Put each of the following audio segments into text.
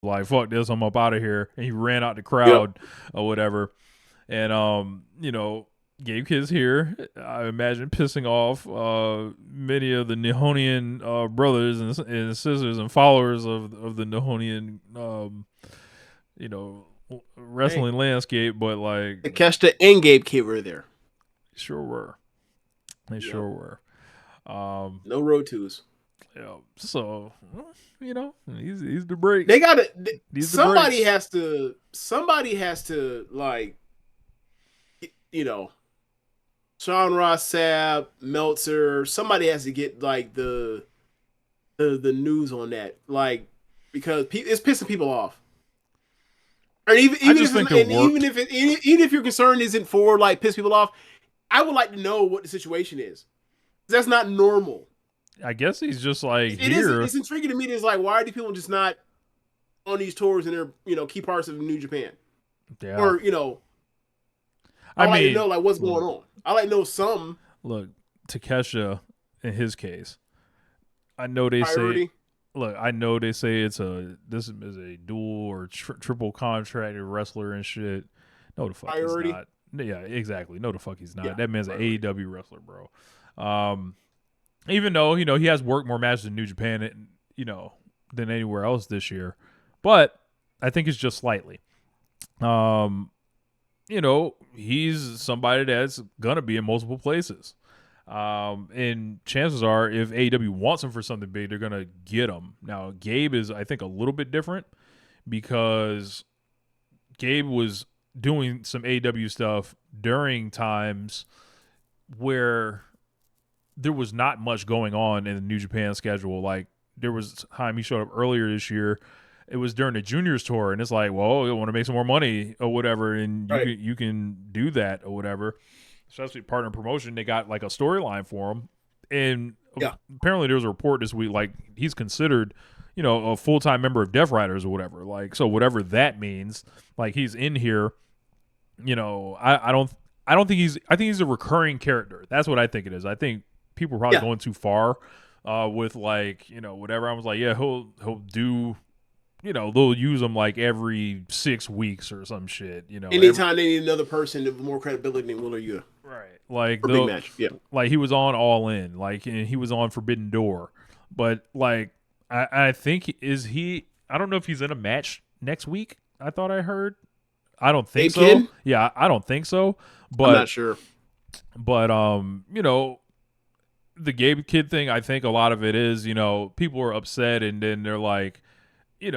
like, fuck this, I'm up out of here, and he ran out the Yep. crowd or whatever. And Gabe Kid's here. I imagine pissing off many of the Nihonian brothers and sisters and followers of the Nihonian you know Hey, wrestling landscape. But like, Takeshita and Gabe Kid were there. sure were. They Yep. sure were. Um, No road twos. yeah. So he's the break. They gotta. These the Somebody breaks. has to. Somebody has to like. You know, Sean Ross Sapp, Meltzer. Somebody has to get like the news on that, like because it's pissing people off. Or I even just if think it's, it and worked. even if your concern isn't for like piss people off, I would like to know what the situation is. That's not normal. I guess he's just like It is. here. It's intriguing to me. It's like, why are these people just not on these tours and they're key parts of New Japan? Yeah. Or I I like to mean, know like what's going look, on. I like to know some look, Takesha, in his case, I know they say, priority. look, I know they say this is a dual or triple contracted wrestler and shit. No, the fuck he's Priority. not. Yeah, exactly. No, the fuck he's Yeah, not. That man's an priority. AEW wrestler, bro. Um, Even though he has worked more matches in New Japan, than anywhere else this year, but I think it's just slightly. Um, he's somebody that's gonna be in multiple places. And chances are, if AEW wants him for something big, they're gonna get him. Now, Gabe is, I think, a little bit different because Gabe was doing some AEW stuff during times where there was not much going on in the New Japan schedule. Like, there was time he showed up earlier this year. It was during the juniors tour, and it's like, well, you want to make some more money or whatever, and Right. you can do that or whatever. Especially partner promotion, they got like a storyline for him, and Yeah. apparently there was a report this week like he's considered, a full time member of Death Riders or whatever. Like, so whatever that means, like he's in here. I don't think I think he's a recurring character. That's what I think it is. I think people are probably Yeah. going too far with like whatever. I was like, yeah, he'll do. They'll use him like every 6 weeks or some shit. Anytime they need another person with more credibility than Will or you Right. Like for a big the match. Yeah. like he was on All In, like, and he was on Forbidden Door, but like I think is he? I don't know if he's in a match next week. I thought I heard. I don't think Gabe so. Kid? Yeah, I don't think so. I'm not But sure. but the Gabe Kid thing, I think a lot of it is, people are upset and then they're like, he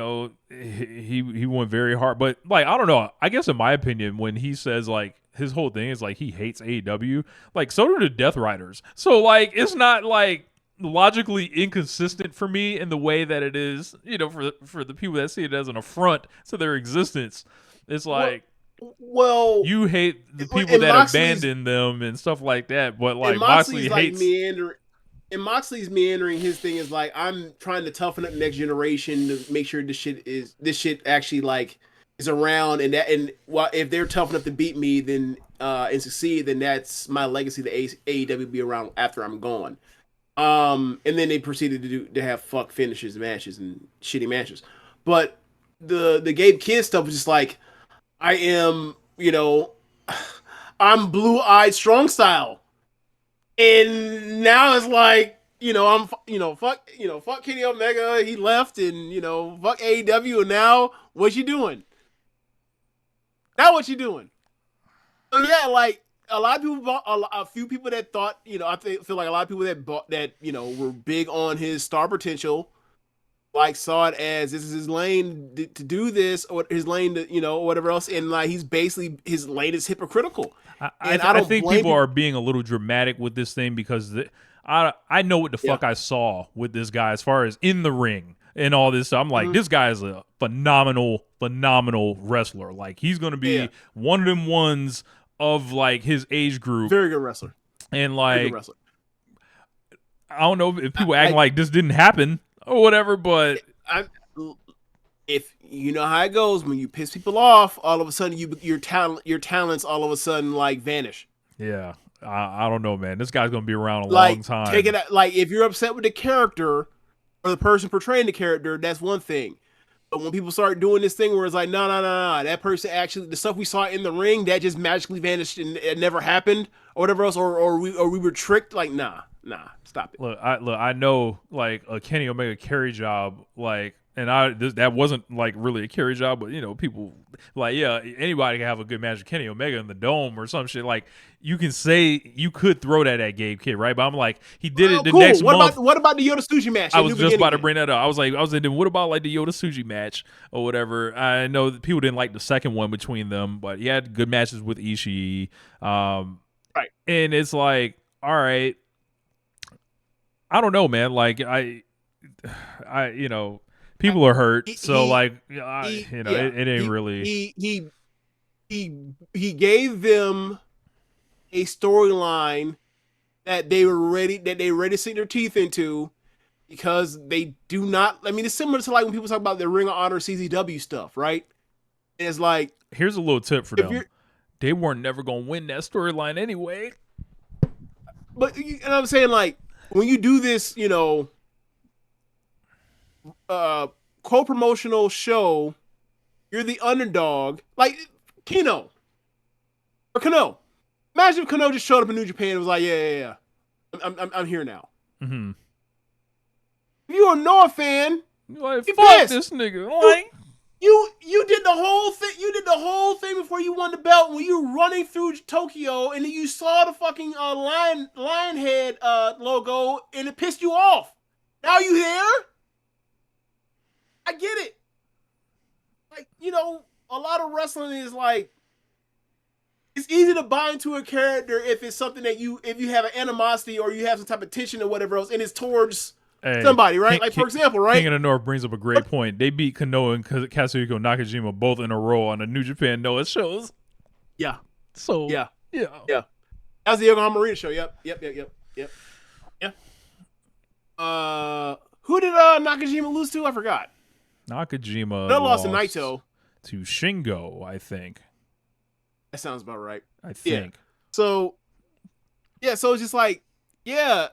went very hard. But like, I don't know. I guess in my opinion, when he says like his whole thing is like he hates AEW, like so do the Death Riders. So like it's not like logically inconsistent for me in the way that it is, for the people that see it as an affront to their existence. It's Well, like well, you hate the people and that Moxley's abandon them and stuff like that, but and like Moxley Moxley's like hates. meandering. And Moxley's meandering. His thing is like, I'm trying to toughen up the next generation to make sure this shit actually like is around, and that and well, if they're tough enough to beat me, then and succeed, then that's my legacy. The AEW be around after I'm gone. And then they proceeded to have fuck finishes matches and shitty matches, but the Gabe Kidd stuff was just like, I am, I'm blue eyed strong style. And now it's like, I'm, fuck Kenny Omega. He left, and fuck AEW. And now, what you doing? Now, what you doing? So yeah, like a lot of people, a few people that thought, feel like a lot of people that bought that, were big on his star potential, like saw it as this is his lane to do this, or his lane to, whatever else, and like he's basically his lane is hypocritical, and I I don't think blame people people. are being a little dramatic with this thing because I know what the Yeah. fuck I saw with this guy as far as in the ring and all this. I'm like, Mhm. this guy is a phenomenal wrestler. Like he's gonna Yeah. be one of them ones of like his age group, Very good wrestler. and Very good like wrestler. I don't know if I, people acting I, like this didn't happen or whatever, but I if you know how it goes when you piss people off, all of a sudden your talents all of a sudden like vanish. yeah, I don't know, man. This guy's gonna be around a long Like take time. it like if you're upset with the character or the person portraying the character, that's one thing. But when people start doing this thing where it's like, no, no, no, no, that person actually, the stuff we saw in the ring, that just magically vanished and it never happened or whatever else, or we were tricked. Like, nah, stop it. I know like a Kenny Omega carry job, like, and that wasn't like really a carry job, but people like, yeah, anybody can have a good match with Kenny Omega in the Dome or some shit. Like, you can say you could throw that at Gabe Kidd, right? But I'm like, he did it the next month. What about the Yoda Tsuji match? I was just about to bring that up. I was like, then what about like the Yoda Tsuji match or whatever? I know that people didn't like the second one between them, but he had good matches with Ishii. Right. And it's like, all right, I don't know, man. Like people are hurt, so like, it ain't really. He gave them a storyline that they ready to sink their teeth into, because they do not. I mean, it's similar to like when people talk about the Ring of Honor CZW stuff, right? And it's like, here's a little tip for them: they weren't never gonna win that storyline anyway. But I'm saying, like, when you do this, co-promotional show, you're the underdog, like Kano or Kano. Imagine if Kano just showed up in New Japan and was like, yeah, I'm here now. Mm-hmm. If you're a Noah fan, you're like, fuck this nigga. Like, you did the whole thing. You did the whole thing before you won the belt, when you were running through Tokyo and then you saw the fucking lion head logo and it pissed you off. Now you here? I get it. Like, a lot of wrestling is like, it's easy to buy into a character if it's something that if you have an animosity or you have some type of tension or whatever else, and it's towards somebody, right? Like, for example, right? King of the North brings up a great point. They beat Kano and Kazuhiko Nakajima both in a row on the New Japan Noah shows. Yeah. So yeah. That was the Yokohama Arena show. Yep. Yeah. Who did Nakajima lose to? I forgot. Nakajima lost to Naito. To Shingo, I think. That sounds about right. I think. So it's just like,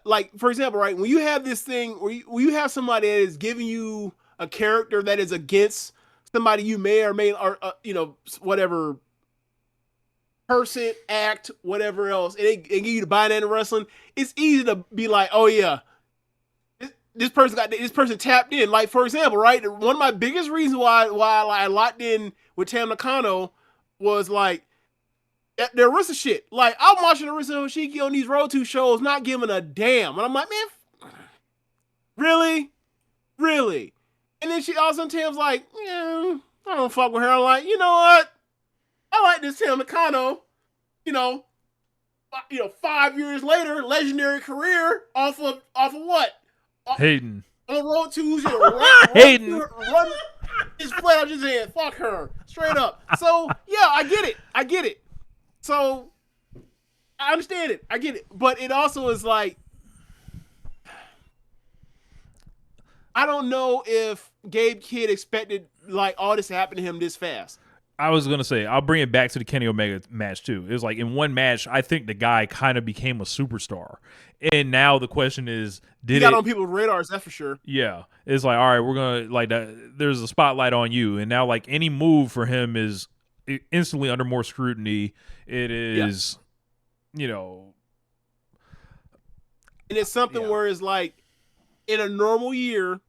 like, for example, right, when you have this thing where you have somebody that is giving you a character that is against somebody you may or may, or whatever person, act, whatever else, and they give you the buy-in in wrestling, it's easy to be like, oh yeah, this person tapped in. Like, for example, right, one of my biggest reasons why I locked in with Tam Nakano was like, the Arisa shit. Like, I'm watching Arisa Hoshiki on these Road 2 shows, not giving a damn. And I'm like, man, really? And then she also Tam's like, yeah, I don't fuck with her. I'm like, you know what? I like this Tam Nakano. 5 years later, legendary career off of what? Hayden. On Road 2's, Hayden. Run his flat out his head. Fuck her. Straight up. So, yeah, I get it. So, I understand it. I get it. But it also is like, I don't know if Gabe Kidd expected like all this to happen to him this fast. I was going to say, I'll bring it back to the Kenny Omega match too. It was like, in one match, I think the guy kind of became a superstar. And now the question is, he got on people's radars, that's for sure. Yeah. It's like, all right, we're going to, like, there's a spotlight on you. And now, like, any move for him is instantly under more scrutiny. It is, And it's something where it's like, in a normal year,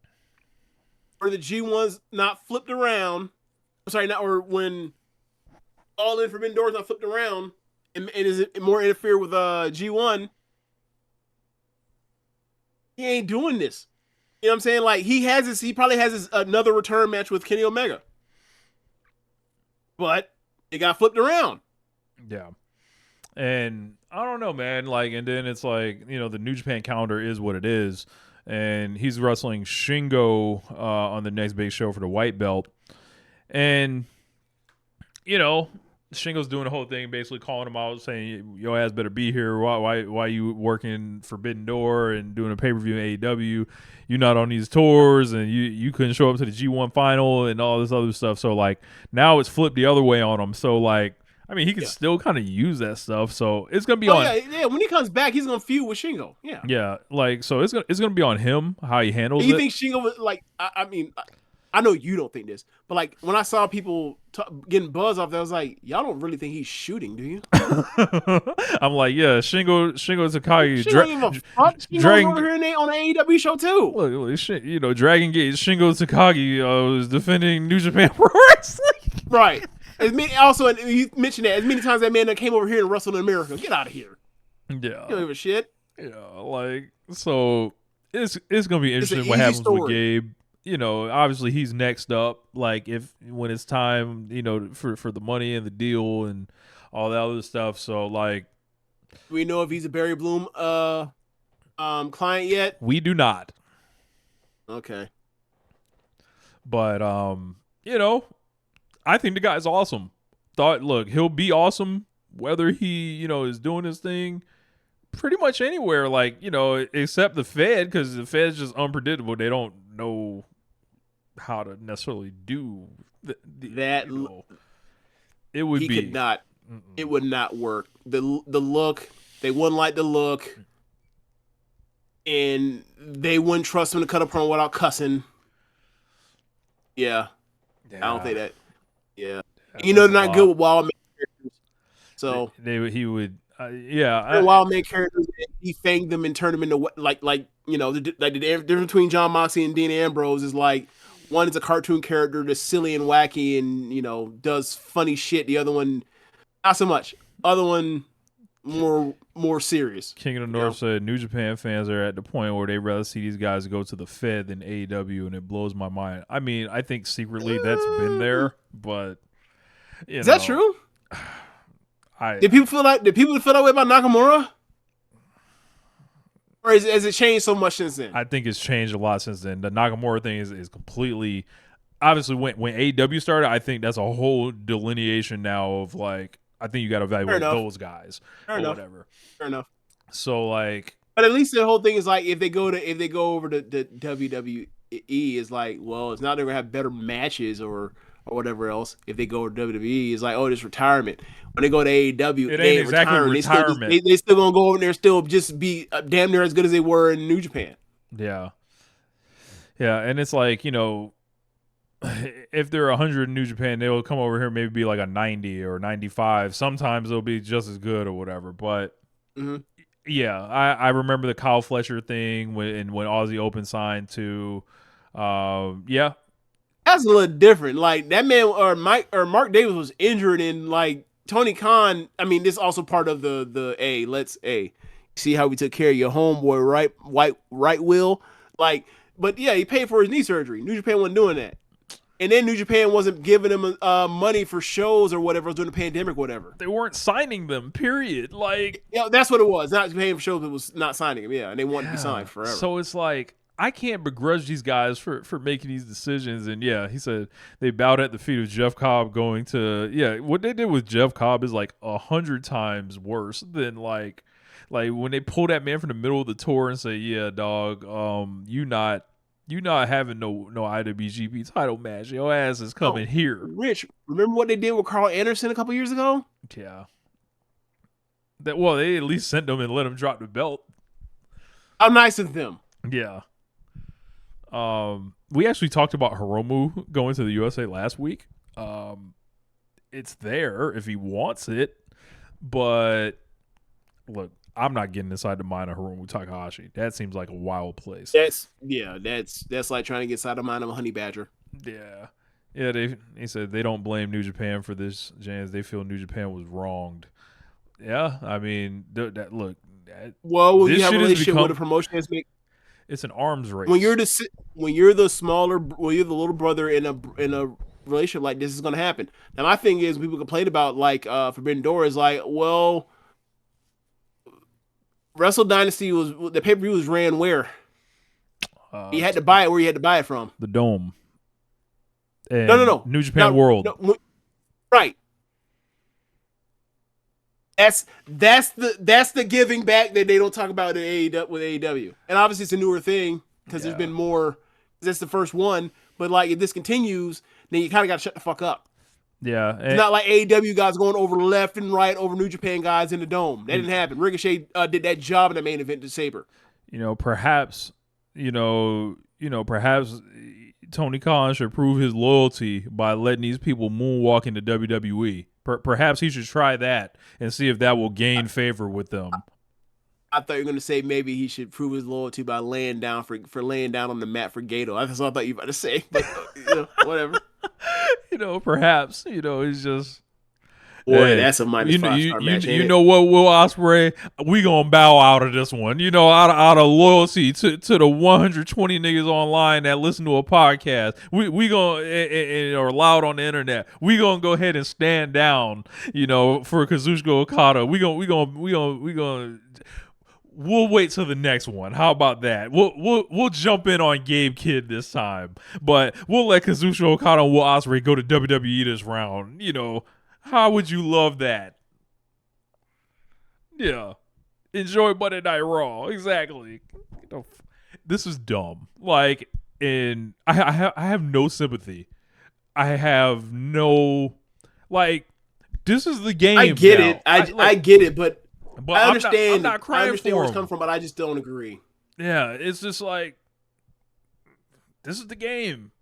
where the G1's not flipped around, or when All In Forbidden Doors not flipped around, and is it more interfere with G1, he ain't doing this. You know what I'm saying? Like, he probably has another return match with Kenny Omega. But it got flipped around. Yeah. And I don't know, man. Like, and then it's like, the New Japan calendar is what it is. And he's wrestling Shingo on the next big show for the white belt. And, Shingo's doing the whole thing, basically calling him out, saying, your ass better be here. Why you working Forbidden Door and doing a pay-per-view in AEW? You're not on these tours, and you couldn't show up to the G1 final and all this other stuff. So, like, now it's flipped the other way on him. So, like, I mean, he can still kind of use that stuff. So it's gonna be on. Yeah. When he comes back, he's gonna feud with Shingo. Yeah. Yeah. Like, so it's gonna be on him how he handles it. You think Shingo was like? I mean, I know you don't think this, but like when I saw people getting buzz off, that I was like, y'all don't really think he's shooting, do you? I'm like, yeah, Shingo Takagi, She don't give a fuck. Shingo's over Dragon. here on the AEW show too. Look, Dragon Gate Shingo Takagi was defending New Japan Pro Wrestling. Right. Also, you mentioned that as many times that man that came over here and wrestled in America. Get out of here. Yeah. You don't give a shit. Yeah, like, so it's gonna be interesting what happens with Gabe. Obviously he's next up. Like when it's time, for the money and the deal and all that other stuff. So like, do we know if he's a Barry Bloom client yet? We do not. Okay. But I think the guy's awesome. Look, he'll be awesome whether he, is doing his thing pretty much anywhere, like, except the Fed, because the Fed's just unpredictable. They don't know how to necessarily do that. It would be. Could not. It would not work. The look, they wouldn't like the look, and they wouldn't trust him to cut a promo without cussing. Yeah. I don't think that. Yeah. They're not good with wild man characters. So he would. Wild man characters, defang them and turn them into like the difference between John Moxley and Dean Ambrose is like one is a cartoon character that's silly and wacky and does funny shit. The other one, not so much. Other one, more serious. King of the North said New Japan fans are at the point where they rather see these guys go to the Fed than AEW, and it blows my mind. I mean, I think secretly that's been there, but is that true? Did people feel that way about Nakamura? Or has it changed so much since then? I think it's changed a lot since then. The Nakamura thing is completely, obviously when AEW started, I think that's a whole delineation now of like, I think you got to evaluate those guys or whatever. Fair enough. So like, but at least the whole thing is like if they go over to WWE is like, well, it's not they're gonna have better matches or whatever else. If they go to WWE, it's like, oh, this retirement. When they go to AEW, it ain't exactly retirement. They still gonna go over there, still just be damn near as good as they were in New Japan. Yeah, and it's like if they're 100 in New Japan, they'll come over here maybe be like a 90 or 95. Sometimes they'll be just as good or whatever. But yeah, I remember the Kyle Fletcher thing when Aussie Open signed to, yeah. That's a little different. Like that man or Mark Davis was injured and like Tony Khan. I mean, this is also part of the let's see how we took care of your homeboy right Will. Like, but yeah, he paid for his knee surgery. New Japan wasn't doing that. And then New Japan wasn't giving him money for shows or whatever during the pandemic, whatever. They weren't signing them, period. Like, that's what it was. Not paying for shows, but was not signing them. Yeah, and they wanted to be signed forever. So it's like, I can't begrudge these guys for making these decisions. And yeah, he said they bowed at the feet of Jeff Cobb going to, what they did with Jeff Cobb is like 100 times worse than like when they pull that man from the middle of the tour and say, yeah, dog, you not having no IWGP title match. Your ass is coming here. Rich, remember what they did with Carl Anderson a couple years ago? Yeah. They at least sent him and let him drop the belt. How nice of them. Yeah. We actually talked about Hiromu going to the USA last week. It's there if he wants it, but look, I'm not getting inside the mind of Hiromu Takahashi. That seems like a wild place. That's like trying to get inside the mind of a honey badger. Yeah. They said they don't blame New Japan for this, James. They feel New Japan was wronged. Yeah, I mean, look. Well, when you have a relationship with a promotion that's it's an arms race. When you're the little brother in a relationship like this is going to happen. Now, my thing is, people complain about like Forbidden Door is like, well, Wrestle Dynasty was the pay-per-view was ran where? You had to buy it where you had to buy it from. The Dome. And no. New Japan World. No, right. That's the giving back that they don't talk about with AEW. And obviously it's a newer thing because there's been more. That's the first one. But like if this continues, then you kind of got to shut the fuck up. Yeah. It's not like AEW guys going over left and right over New Japan guys in the Dome. That didn't happen. Ricochet did that job in the main event to Sabre. Perhaps, perhaps Tony Khan should prove his loyalty by letting these people moonwalk into WWE. Perhaps he should try that and see if that will gain favor with them. I thought you were going to say maybe he should prove his loyalty by laying down for laying down on the mat for Gato. That's what I thought you were about to say, but whatever. Perhaps it's just. Boy, hey, that's a minus 5-star match. You know what, Will Ospreay? We gonna bow out of this one. Out of loyalty to the 120 niggas online that listen to a podcast. We gonna and are loud on the internet. We gonna go ahead and stand down. For Kazuchika Okada. We gonna. We'll wait till the next one. How about that? We'll jump in on Gabe Kidd this time, but we'll let Kazuchika Okada and Will Ospreay go to WWE this round. How would you love that? Yeah. Enjoy Monday Night Raw. Exactly. This is dumb. And I have no sympathy. I have no, this is the game. I get now. it. I get it, but I understand. I'm not crying I understand for where it's him. coming from, but I just don't agree. Yeah, it's just this is the game.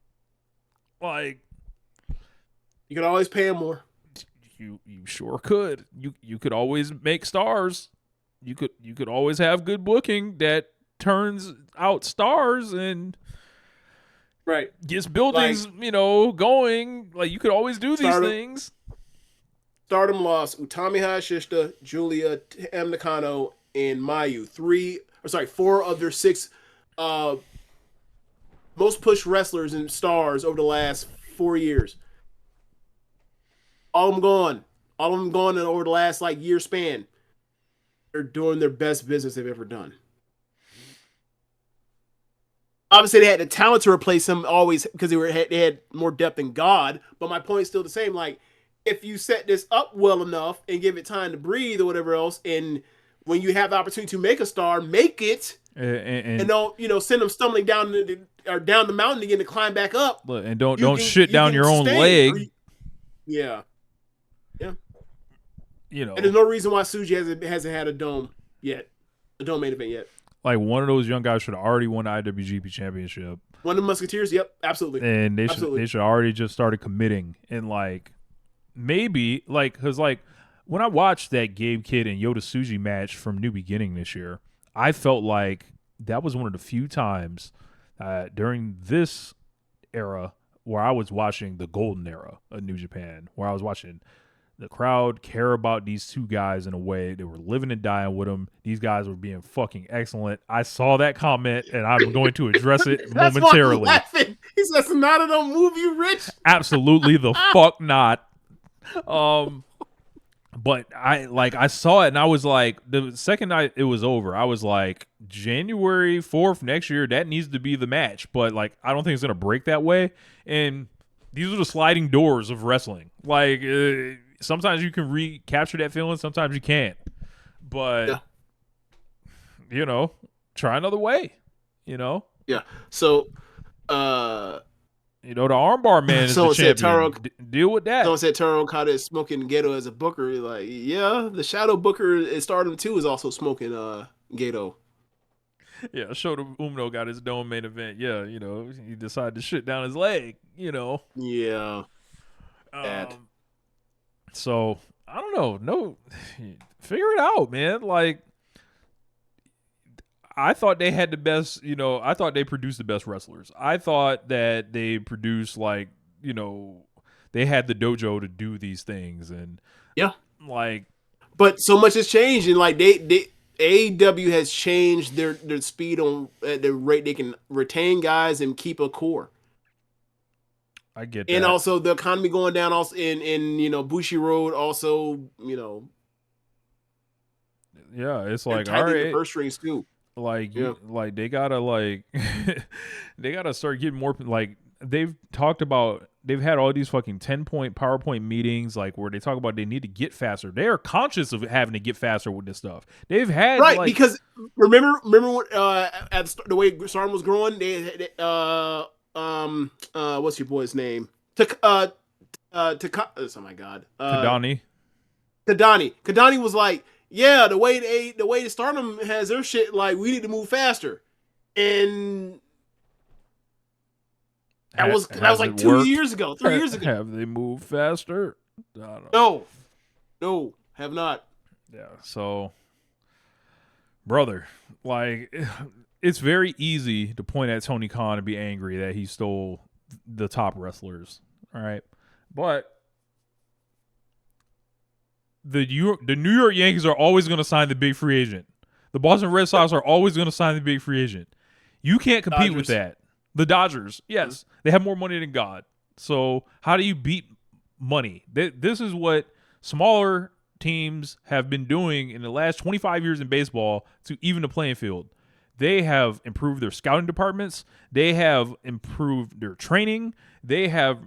You could always pay him more. You sure could. You could always make stars. You could always have good booking that turns out stars and right gets buildings going. You could always do these things. Stardom lost Utami Hayashishita, Julia, Tam Nakano, and Mayu. 4 of their 6 most pushed wrestlers and stars over the last 4 years. All of them gone. All of them gone over the last year span. They're doing their best business they've ever done. Obviously, they had the talent to replace them always because they had more depth than God. But my point is still the same. If you set this up well enough and give it time to breathe or whatever else, and when you have the opportunity to make a star, make it, and don't send them stumbling down the mountain again to climb back up. And don't shit down your own leg. Yeah. And there's no reason why Tsuji hasn't had a dome main event yet. One of those young guys should have already won the IWGP Championship. One of the Musketeers, yep, absolutely. And they should already just started committing and maybe because when I watched that Gabe Kidd and Yota Tsuji match from New Beginning this year, I felt like that was one of the few times during this era where I was watching the golden era of New Japan, where I was watching the crowd care about these two guys in a way. They were living and dying with them. These guys were being fucking excellent. I saw that comment, and I'm going to address it momentarily. Why I'm laughing. He says, "None of them move you, Rich." Absolutely the fuck not. But I saw it, and I was like, the second night it was over, I was like, January 4th next year, that needs to be the match. But I don't think it's gonna break that way. And these are the sliding doors of wrestling. Sometimes you can recapture that feeling, sometimes you can't. But try another way. Yeah. So, the armbar man is the champion. Deal with that. Someone said Taro Okada is smoking Gato as a booker. The shadow booker in Stardom 2 is also smoking Gato. Yeah, Shota Umino got his dome main event. Yeah, he decided to shit down his leg. Yeah. So I don't know. No, figure it out, man. I thought they had the best. I thought they produced the best wrestlers. I thought that they produced they had the dojo to do these things, and but so much has changed, and AEW has changed their speed on the rate they can retain guys and keep a core. I get that. And also the economy going down also in Bushi Road also, yeah, it's all right. The purse strings too. They gotta they gotta start getting more they've talked about. They've had all these fucking 10-point PowerPoint meetings where they talk about they need to get faster. They are conscious of having to get faster with this stuff. They've had because remember when the way Stardom was growing, they what's your boy's name? Oh my god. Kadani. Kadani was like, yeah, the way the Stardom has their shit, we need to move faster. And That was like 2 years ago, 3 years ago. Have they moved faster? I don't know. No, have not. Yeah, so brother, like it's very easy to point at Tony Khan and be angry that he stole the top wrestlers. All right. But the New York Yankees are always going to sign the big free agent. The Boston Red Sox are always going to sign the big free agent. You can't compete with that. The Dodgers, yes, they have more money than God. So how do you beat money? This is what smaller teams have been doing in the last 25 years in baseball to even the playing field. They have improved their scouting departments. They have improved their training. They have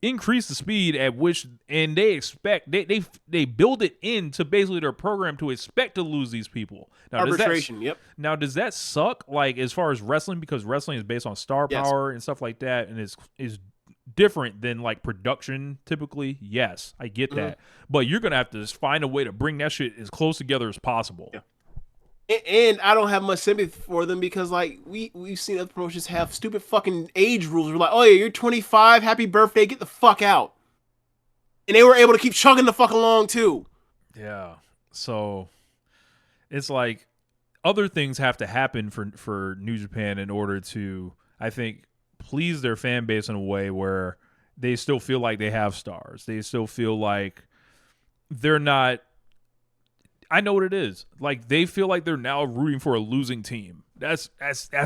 increased the speed at which, and they expect they build it into basically their program to expect to lose these people. Now, arbitration. Yep. Now, does that suck? Like as far as wrestling, because wrestling is based on star power and stuff like that, and is different than like production typically. Yes, I get that, but you're gonna have to find a way to bring that shit as close together as possible. Yeah. And I don't have much sympathy for them because, like, we've seen other promotions have stupid fucking age rules. We're like, oh yeah, you're 25, happy birthday, get the fuck out. And they were able to keep chugging the fuck along too. Yeah. So it's like other things have to happen for New Japan in order to, I think, please their fan base in a way where they still feel like they have stars. They still feel like they're not. I know what it is. Like they feel like they're now rooting for a losing team. That's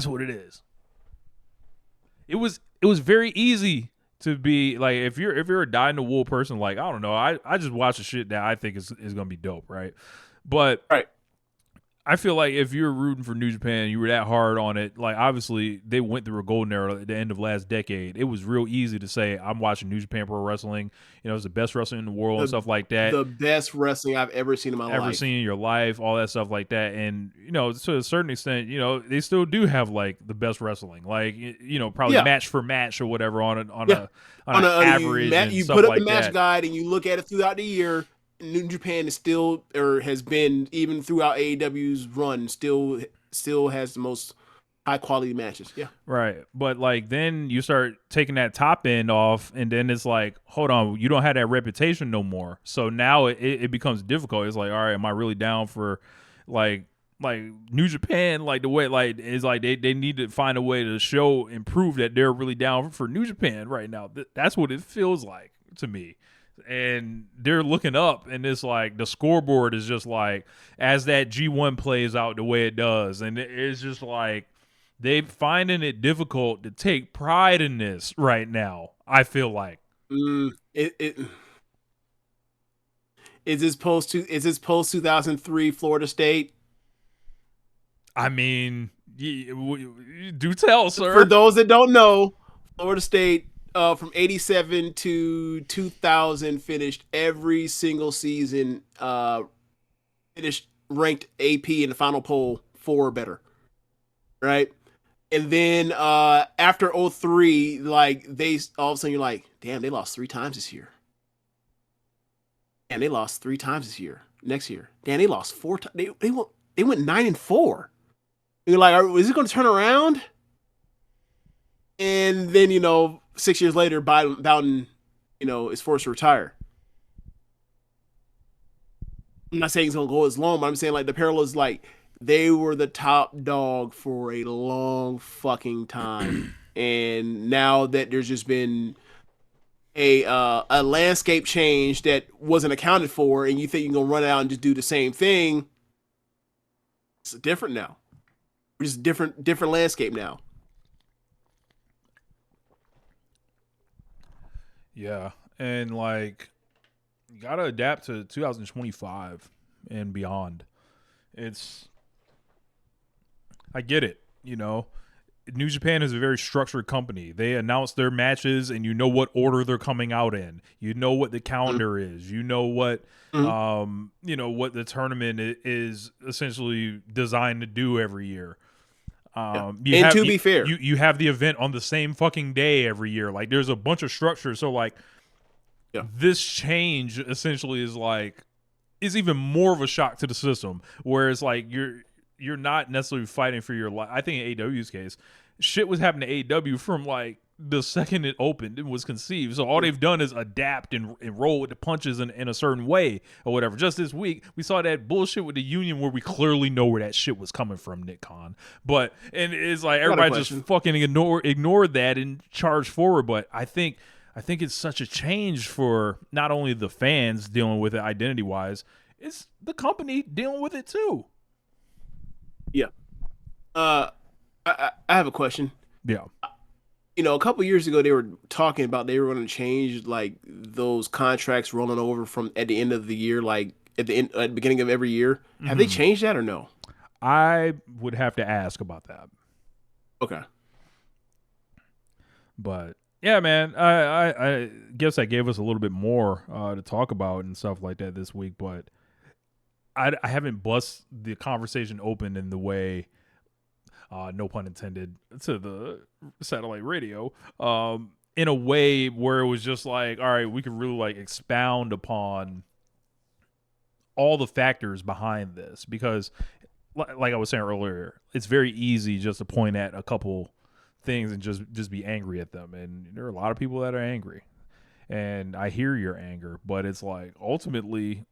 what it is. It was very easy to be like if you're a dyed in the wool person, like I don't know, I just watch the shit that I think is gonna be dope, right? But right. I feel like if you're rooting for New Japan, you were that hard on it. Like obviously they went through a golden era at the end of last decade. It was real easy to say I'm watching New Japan Pro Wrestling. You know, it's the best wrestling in the world and stuff like that. The best wrestling I've ever seen in my life. Ever seen in your life, all that stuff like that. And you know, to a certain extent, you know, they still do have like the best wrestling. Like you know, probably match for match or whatever on an average. You put up like the match guide and you look at it throughout the year. New Japan is still, or has been, even throughout AEW's run, still has the most high quality matches. Yeah. Right. But like then you start taking that top end off and then it's like, hold on, you don't have that reputation no more. So now it becomes difficult. It's like, all right, am I really down for like New Japan? Like the way, like it's like they need to find a way to show and prove that they're really down for New Japan right now. That's what it feels like to me. And they're looking up and it's like the scoreboard is just like as that G1 plays out the way it does, and it's just like they finding it difficult to take pride in this right now. I feel like is this post 2003 Florida State? I mean, do tell, sir. For those that don't know, Florida State from 87 to 2000 finished every single season finished ranked AP in the final poll 4 or better, right? And then after 03, like they all of a sudden you're like, damn, they lost 3 times this year. And they lost 3 times this year. Next year, damn, they lost 4 times. They went 9-4. And you're like, is it going to turn around? And then 6 years later, Bowden, is forced to retire. I'm not saying he's gonna go as long, but I'm saying like the parallel is like they were the top dog for a long fucking time, and now that there's just been a landscape change that wasn't accounted for, and you think you're gonna run out and just do the same thing, it's different now. It's just different landscape now. Yeah, and like you gotta adapt to 2025 and beyond. I get it, New Japan is a very structured company. They announce their matches and you know what order they're coming out in. You know what the calendar is. You know what what the tournament is essentially designed to do every year. Be fair, you have the event on the same fucking day every year. Like there's a bunch of structure. So like this change essentially is even more of a shock to the system. Whereas like you're not necessarily fighting for your life. I think in AEW's case, shit was happening to AEW from like the second it opened and was conceived. So all they've done is adapt and roll with the punches in a certain way or whatever. Just this week, we saw that bullshit with the union where we clearly know where that shit was coming from, Nick Khan. But, and it's like everybody just fucking ignored that and charged forward. But I think it's such a change for not only the fans dealing with it identity-wise, it's the company dealing with it too. Yeah. I have a question. Yeah. You know, a couple years ago, they were talking about they were going to change like those contracts rolling over from at the end of the year, like at the beginning of every year. Mm-hmm. Have they changed that or no? I would have to ask about that. Okay. But yeah, man, I guess that gave us a little bit more to talk about and stuff like that this week. But I haven't bust the conversation open in the way. No pun intended, to the satellite radio, in a way where it was just like, all right, we could really like expound upon all the factors behind this, because like I was saying earlier, it's very easy just to point at a couple things and just be angry at them. And there are a lot of people that are angry, and I hear your anger, but it's like, ultimately,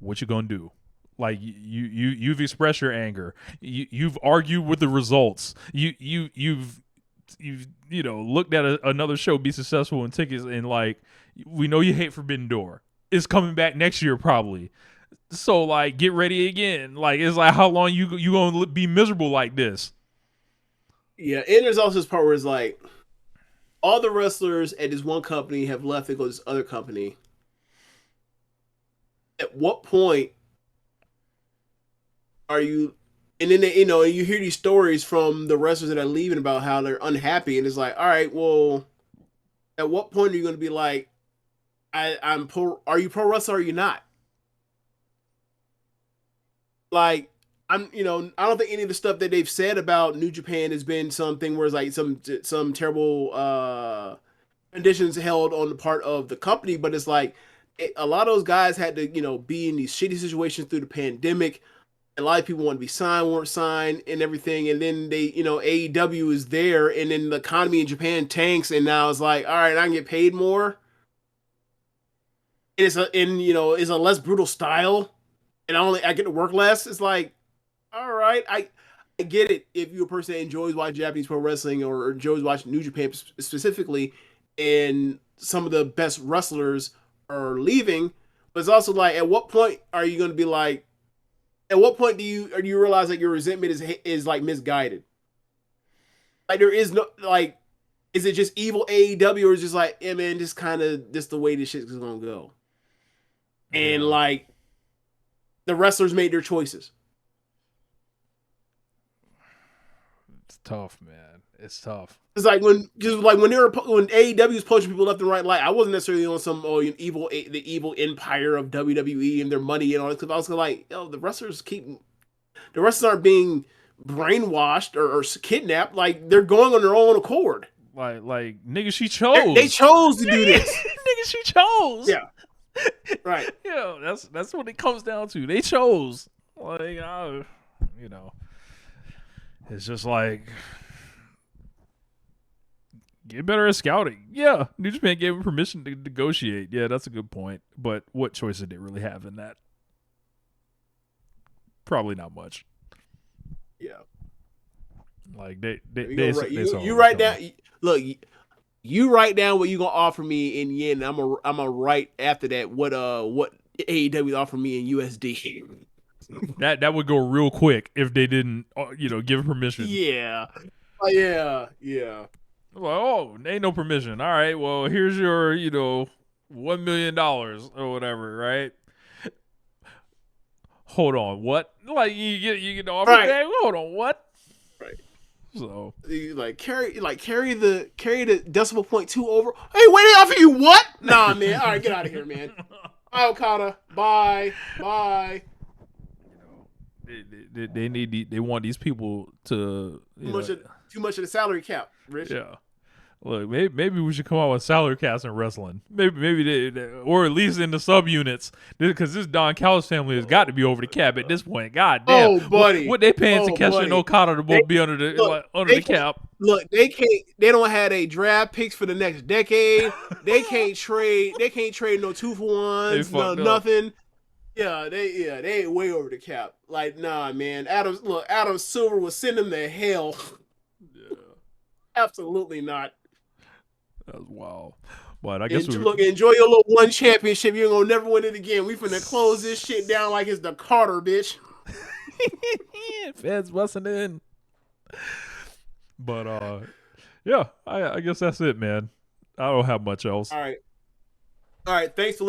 what you gonna do? Like you've expressed your anger. You've argued with the results. You've looked at another show be successful in tickets, and like, we know you hate Forbidden Door. It's coming back next year probably. So like, get ready again. Like, it's like, how long you gonna be miserable like this? Yeah, and there's also this part where it's like, all the wrestlers at this one company have left to go to this other company. At what point are you? And then you hear these stories from the wrestlers that are leaving about how they're unhappy, and it's like, all right, well, at what point are you going to be like, I'm pro? Are you pro wrestler? Or are you not? Like, I don't think any of the stuff that they've said about New Japan has been something where it's like some terrible conditions held on the part of the company, but it's like a lot of those guys had to be in these shitty situations through the pandemic. A lot of people want to be signed, weren't signed, and everything. And then they, AEW is there, and then the economy in Japan tanks, and now it's like, all right, I can get paid more. And it's a less brutal style, and I get to work less. It's like, all right, I get it if you're a person that enjoys watching Japanese pro wrestling or enjoys watching New Japan specifically, and some of the best wrestlers are leaving. But it's also like, at what point are you going to be like? At what point do you realize that your resentment is like misguided? Like, there is no, like, is it just evil AEW, or is it just like, yeah, man, just kind of just the way this shit's gonna go? And like, the wrestlers made their choices. It's tough, man. It's tough. It's like when AEW was poaching people left and right. Like, I wasn't necessarily on some the evil empire of WWE and their money and all that. Because I was like, the wrestlers aren't being brainwashed or kidnapped. Like, they're going on their own accord. Like nigga, she chose. They chose to do this. Nigga, she chose. Yeah. Right. That's what it comes down to. They chose. Like, it's just like, get better at scouting. Yeah, New Japan gave him permission to negotiate. Yeah, that's a good point. But what choice did they really have in that? Probably not much. Yeah. Like, you write down. Look, you write down what you gonna offer me in yen. I'm a write after that what AEW offer me in USD. That would go real quick if they didn't give permission. Yeah. Yeah. Well, ain't no permission. All right, well, here's your, $1 million or whatever, right? Hold on, what? Like, you get the offer back? Hold on, what? Right. So you carry the decimal point 2 over. Hey, wait, they offer you what? Nah, man. All right, get out of here, man. Bye, Okada. Bye. They want these people to too much of the salary cap, Rich. Yeah. Look, maybe we should come out with salary caps in wrestling. Maybe or at least in the subunits, because this Don Callis family has got to be over the cap at this point. God damn, Oh, buddy. what they paying Oh, Takeshi and buddy. Okada to They both be under the look. under They the can't cap? look. They can't. They don't have a draft picks for the next decade. They can't trade. They can't trade no 2-for-1s. They No fucked up. nothing. They ain't way over the cap. Like, nah, man. Adam Silver will send them to hell. Yeah, Absolutely not. that was wild. But I guess Enjoy your little one championship. You ain't gonna never win it again. We finna close this shit down like it's the Carter, bitch. Feds busting in. But yeah, I guess that's it, man. I don't have much else. All right. Thanks for listening.